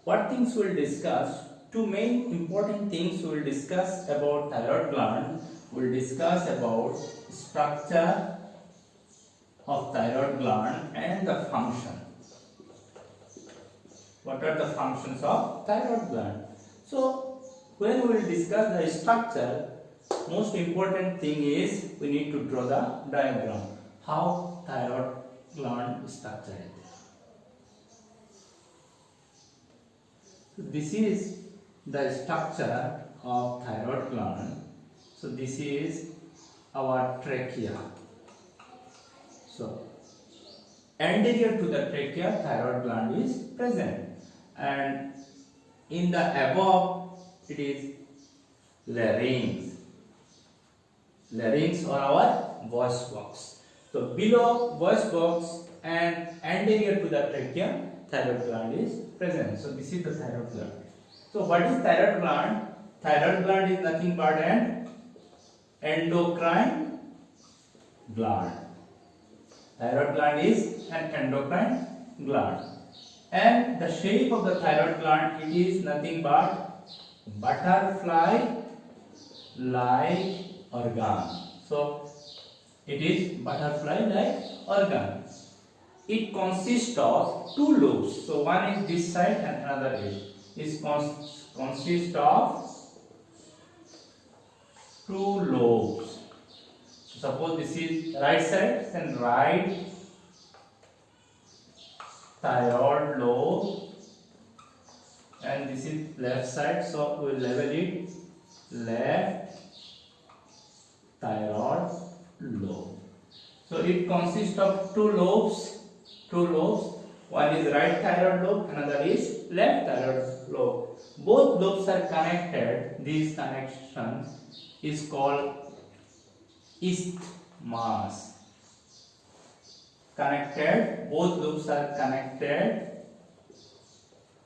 what things we'll discuss? Two main important things we'll discuss about thyroid gland. We'll discuss about structure of thyroid gland and the function. What are the functions of thyroid gland? So when we will discuss the structure, most important thing is we need to draw the diagram how thyroid gland is structured. So this is the structure of thyroid gland. So this is our trachea. So anterior to the trachea, thyroid gland is present, and in the above it is larynx. Larynx or our voice box. So below voice box and anterior to the trachea, thyroid gland is present. So this is the thyroid gland. So what is thyroid gland? Thyroid gland is nothing but an endocrine gland. Thyroid gland is an endocrine gland, and the shape of the thyroid gland, it is nothing but butterfly like organ. So it is butterfly like organ. It consists of two lobes. So one is this side and another is consists of two lobes. So suppose this is right side, then right thyroid lobe, and this is left side, so we will label it left thyroid lobe. So it consists of two lobes. One is right thyroid lobe, another is left thyroid lobe. Both lobes are connected. This connection is called isthmus. Connected, both lobes are connected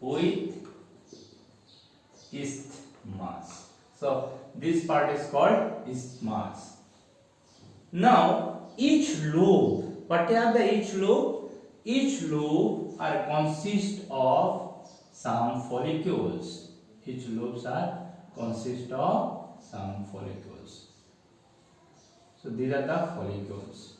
with isthmus. So this part is called isthmus. Now each lobe, what are the each lobe? Each lobe are consist of some follicles. Each lobes are consist of some follicles. So these are the follicles.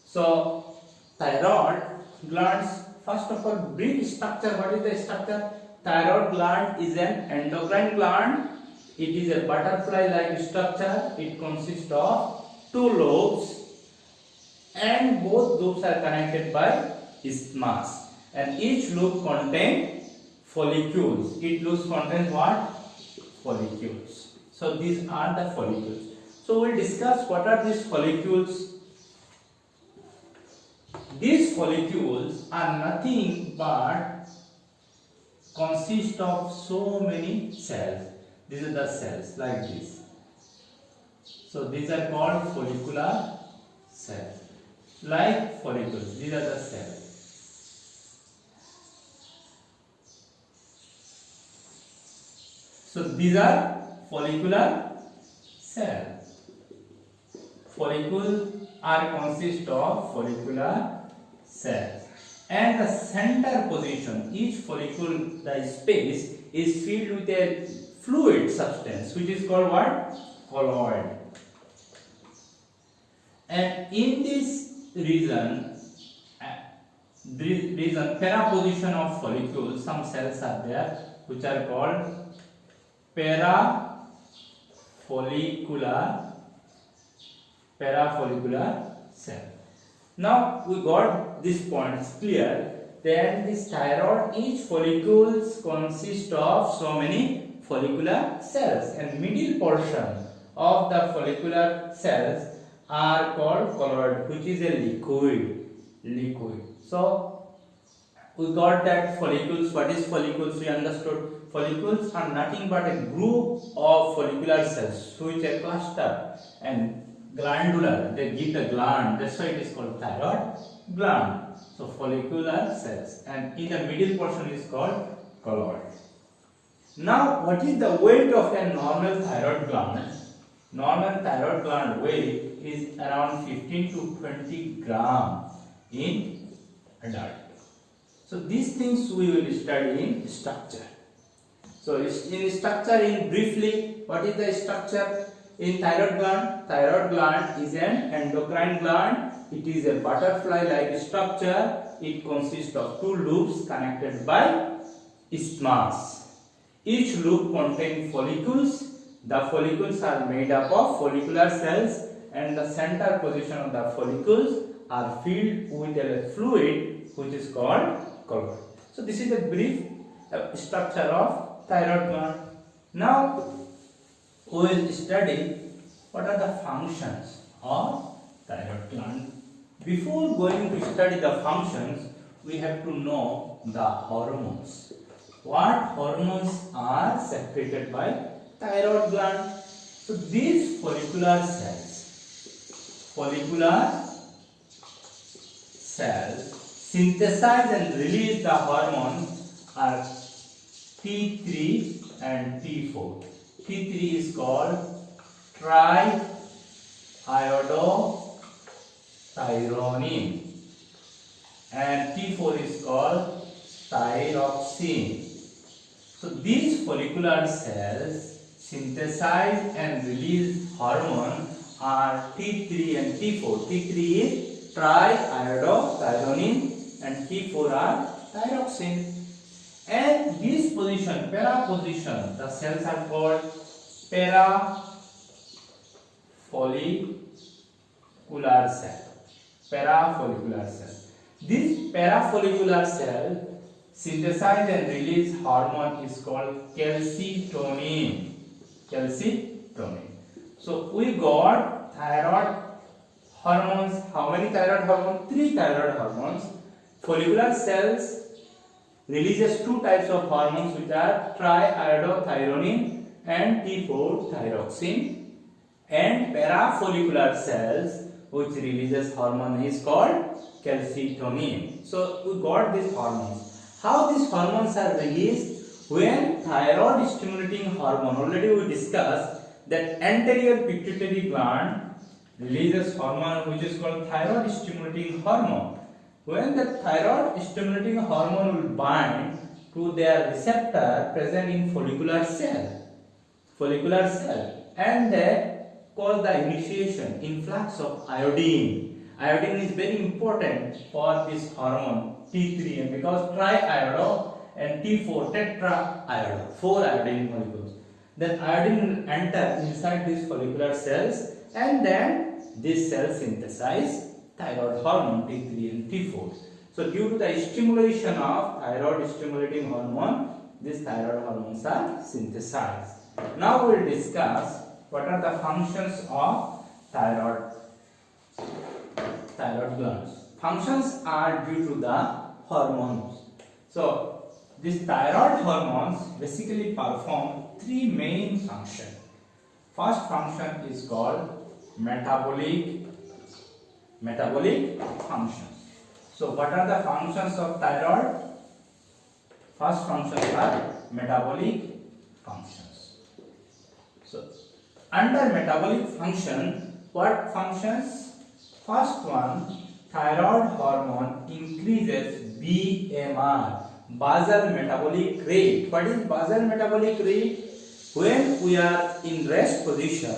So thyroid glands, first of all, brief structure. What is the structure? Thyroid gland is an endocrine gland. It is a butterfly-like structure. It consists of two lobes, and both lobes are connected by isthmus. And each lobe contains follicles. Each lobe contains what? Follicles. So these are the follicles. So we'll discuss what are these follicles. These follicles are nothing but consist of so many cells. These are the cells like this. So these are called follicular cells. Like follicles, these are the cells. So these are follicular cells. Follicles are consist of follicular cells, and the center position, each follicle, the space is filled with a fluid substance which is called what? Colloid. And in this region, para-position of follicles, some cells are there which are called parafollicular cell. Now we got this points clear. Then this thyroid, each follicles consist of so many follicular cells, and middle portion of the follicular cells are called colloid, which is a liquid. So we got that follicles. What is follicles? We understood. Follicles are nothing but a group of follicular cells which are clustered and glandular. They give the gland. That's why it is called thyroid gland. So follicular cells, and in the middle portion is called colloid. Now, what is the weight of a normal thyroid gland? Normal thyroid gland weight is around 15 to 20 gram in adult. So these things we will study in structure. So in structure, in briefly, what is the structure in thyroid gland? Thyroid gland is an endocrine gland. It is a butterfly-like structure. It consists of two loops connected by isthmus. Each loop contains follicles. The follicles are made up of follicular cells, and the center position of the follicles are filled with a fluid which is called colloid. So this is a brief structure of thyroid gland. Now we will study what are the functions of thyroid gland. Before going to study the functions, we have to know the hormones. What hormones are secreted by thyroid gland? So these follicular cells synthesize and release the hormones are T3 and T4. T3 is called triiodothyronine and T4 is called thyroxine. So these follicular cells synthesize and release hormone are T3 and T4. T3 is triiodothyronine and T4 are thyroxine. And this position, para position, the cells are called parafollicular cell. Parafollicular cell. This parafollicular cell synthesize and release hormone is called calcitonin. Calcitonin. So we got thyroid hormones. How many thyroid hormones? 3 thyroid hormones. Follicular cells releases 2 types of hormones which are triiodothyronine and T4 thyroxine, and parafollicular cells which releases hormone is called calcitonin. So we got these hormones. How these hormones are released? When thyroid stimulating hormone, already we discussed that anterior pituitary gland releases hormone which is called thyroid stimulating hormone. When the thyroid stimulating hormone will bind to their receptor present in follicular cell, and they cause the initiation, influx of iodine. Iodine is very important for this hormone T3, and because triiodo and T4 tetraiodo, 4 iodine molecules. Then iodine will enter inside these follicular cells, and then these cells synthesize thyroid hormone T3 and T4. So due to the stimulation of thyroid stimulating hormone, these thyroid hormones are synthesized. Now we will discuss what are the functions of thyroid glands. Functions are due to the hormones. So these thyroid hormones basically perform 3 main functions. First function is called metabolic functions. So what are the functions of thyroid? First functions are metabolic functions. So under metabolic function, what functions? First one, thyroid hormone increases BMR, basal metabolic rate. What is basal metabolic rate? When we are in rest position,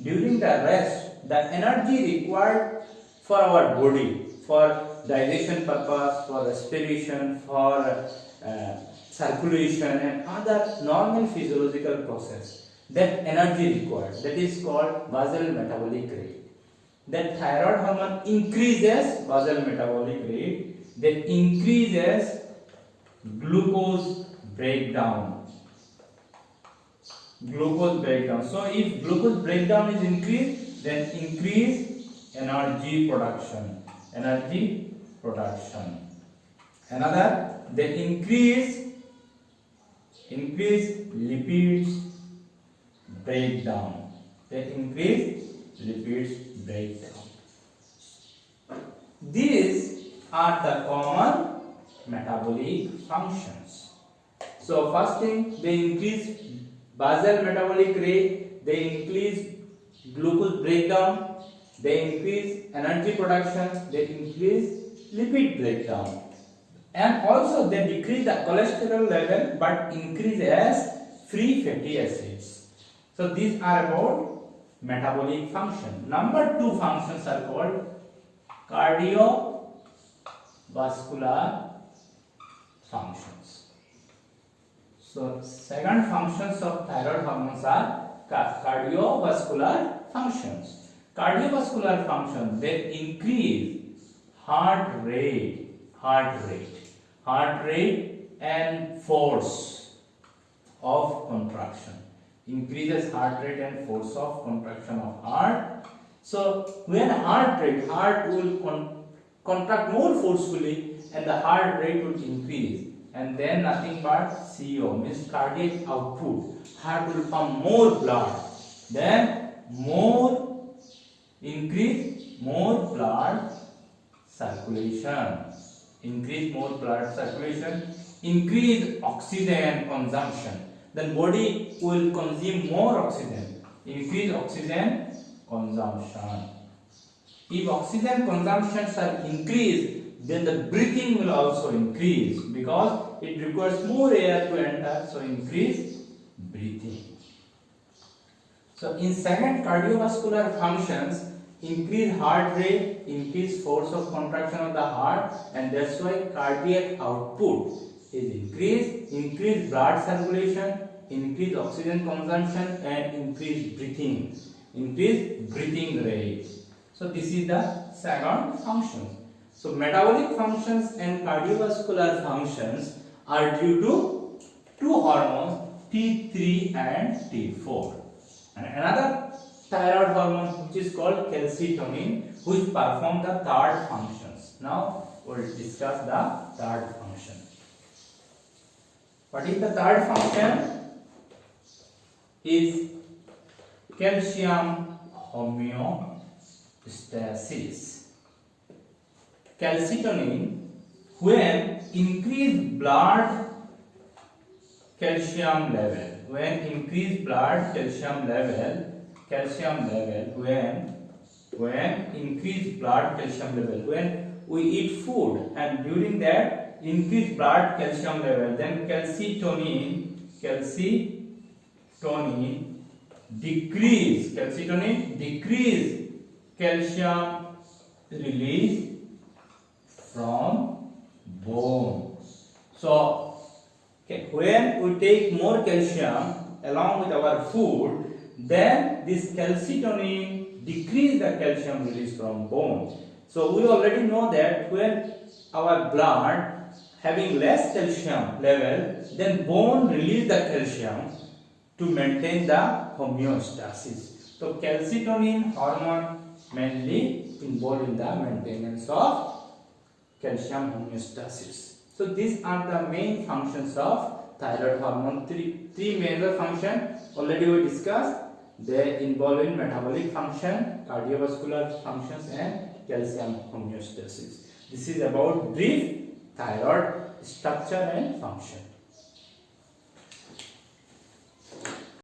during the rest, the energy required for our body, for digestion purpose, for respiration, for circulation and other normal physiological process, that energy required, that is called basal metabolic rate. That thyroid hormone increases basal metabolic rate, that increases glucose breakdown. So if glucose breakdown is increased, then increase energy production. Another, they increase lipids breakdown. These are the common metabolic functions. So first thing, they increase basal metabolic rate, they increase glucose breakdown, they increase energy production, they increase lipid breakdown, and also they decrease the cholesterol level but increase as free fatty acids. So these are about metabolic function. Number 2 functions are called cardiovascular functions. So second functions of thyroid hormones are cardiovascular functions. Cardiovascular functions, they increase heart rate and force of contraction. Increases heart rate and force of contraction of heart. So when heart will contract more forcefully and the heart rate will increase, and then nothing but CO means cardiac output. Heart will pump more blood, then increase more blood circulation. Increase oxygen consumption. Then body will consume more oxygen. Increase oxygen consumption. If oxygen consumptions are increased, then the breathing will also increase because it requires more air to enter, so increase breathing. So in second, cardiovascular functions increase heart rate, increase force of contraction of the heart, and that's why cardiac output is increased, increase blood circulation, increase oxygen consumption, and increase breathing rate. So this is the second function. So metabolic functions and cardiovascular functions are due to two hormones, T3 and T4. And another thyroid hormone which is called calcitonin, which perform the third functions. Now we will discuss the third function. What is the third function? Is calcium homeostasis. Calcitonin, when increased blood calcium level, when increased blood calcium level, when we eat food and during that increased blood calcium level, then calcitonin decrease calcium release from bone. So when we take more calcium along with our food, then this calcitonin decrease the calcium release from bone. So we already know that when our blood having less calcium level, then bone release the calcium to maintain the homeostasis. So calcitonin hormone mainly involved in the maintenance of calcium homeostasis. So these are the main functions of thyroid hormone. Three major functions already we discussed. They involve in metabolic function, cardiovascular functions, and calcium homeostasis. This is about brief thyroid structure and function.